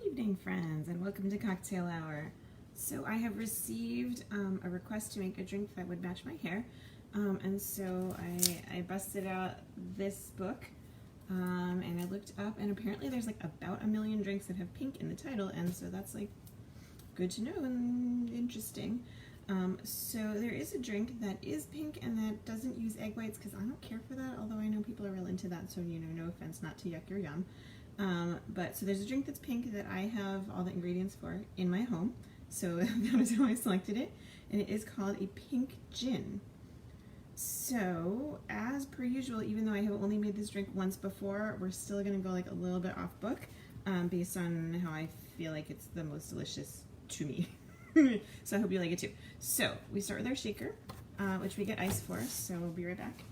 evening, friends, and welcome to Cocktail Hour. So I have received a request to make a drink that would match my hair, and so I busted out this book, and I looked up, and apparently there's like about 1 million drinks that have pink in the title, and so that's like good to know and interesting. So there is a drink that is pink and that doesn't use egg whites because I don't care for that, although I know people are real into that, so no offense, not to yuck your yum. So there's a drink that's pink that I have all the ingredients for in my home, so that is how I selected it, and it is called a pink gin. So as per usual, even though I have only made this drink once before, we're still going to go like a little bit off book based on how I feel like it's the most delicious to me. So I hope you like it too. So we start with our shaker, which we get ice for, so we'll be right back.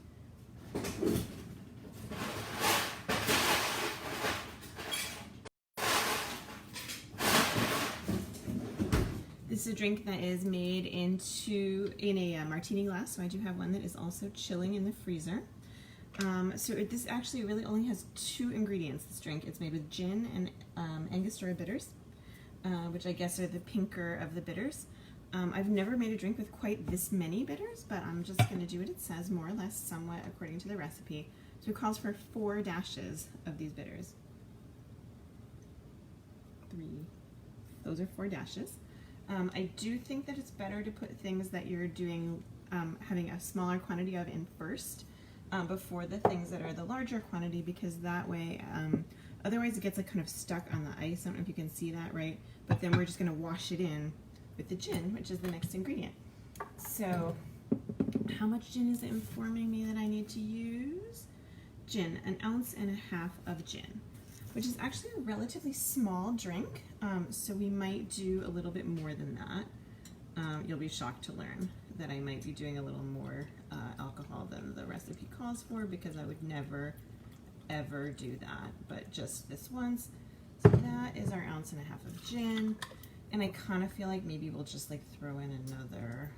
This is a drink that is made in a martini glass, so I do have one that is also chilling in the freezer. This actually really only has 2 ingredients, this drink. It's made with gin and Angostura bitters, which I guess are the pinker of the bitters. I've never made a drink with quite this many bitters, but I'm just going to do what it says, more or less, somewhat according to the recipe. So it calls for 4 dashes of these bitters. 3. Those are 4 dashes. I do think that it's better to put things that you're doing, having a smaller quantity of in first, before the things that are the larger quantity, because that way, otherwise it gets like kind of stuck on the ice. I don't know if you can see that, right? But then we're just going to wash it in with the gin, which is the next ingredient. So how much gin is it informing me that I need to use? Gin, 1.5 ounces of gin, which is actually a relatively small drink, so we might do a little bit more than that. You'll be shocked to learn that I might be doing a little more alcohol than the recipe calls for, because I would never ever do that, but just this once. So that is our 1.5 ounces of gin, and I kind of feel like maybe we'll just like throw in another,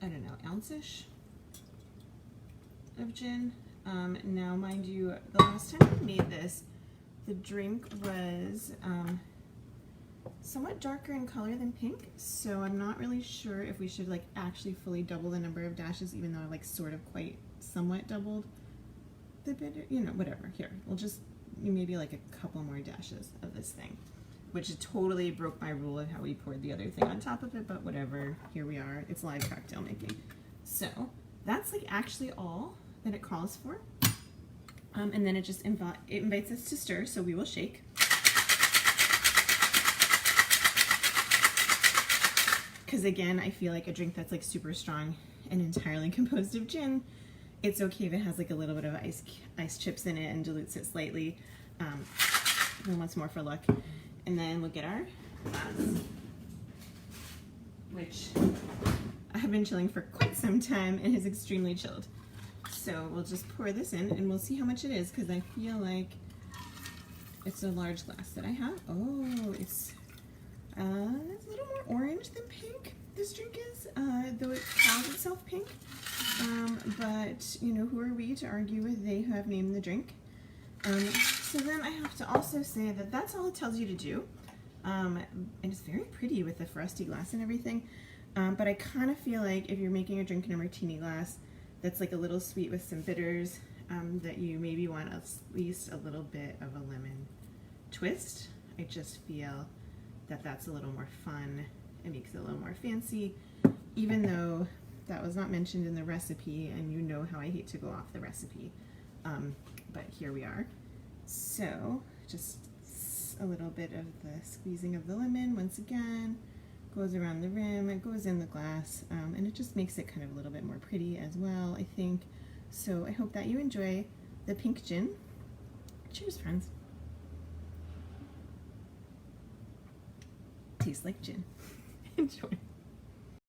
I don't know, ounce-ish of gin. Now, mind you, the last time I made this, the drink was somewhat darker in color than pink, so I'm not really sure if we should like actually fully double the number of dashes, even though I like sort of quite somewhat doubled the bitter, whatever. Here, we'll just maybe like a couple more dashes of this thing, which totally broke my rule of how we poured the other thing on top of it, but whatever, here we are. It's live cocktail making. So that's like actually all that it calls for, and then it just invites us to stir, so we will shake. Because again, I feel like a drink that's like super strong and entirely composed of gin, it's okay if it has like a little bit of ice chips in it and dilutes it slightly. And once more for luck, and then we'll get our glass, which I have been chilling for quite some time and is extremely chilled. So we'll just pour this in and we'll see how much it is, because I feel like it's a large glass that I have. Oh, it's a little more orange than pink, this drink is, though it calls itself pink. But, who are we to argue with they who have named the drink? So then I have to also say that that's all it tells you to do. And it's very pretty with the frosty glass and everything. But I kind of feel like if you're making a drink in a martini glass that's like a little sweet with some bitters, that you maybe want at least a little bit of a lemon twist. I just feel that that's a little more fun. It makes it a little more fancy, even though that was not mentioned in the recipe, and you know how I hate to go off the recipe. But here we are. So just a little bit of the squeezing of the lemon once again, goes around the rim, it goes in the glass, and it just makes it kind of a little bit more pretty as well, I think. So I hope that you enjoy the pink gin. Cheers, friends. Tastes like gin. Enjoy.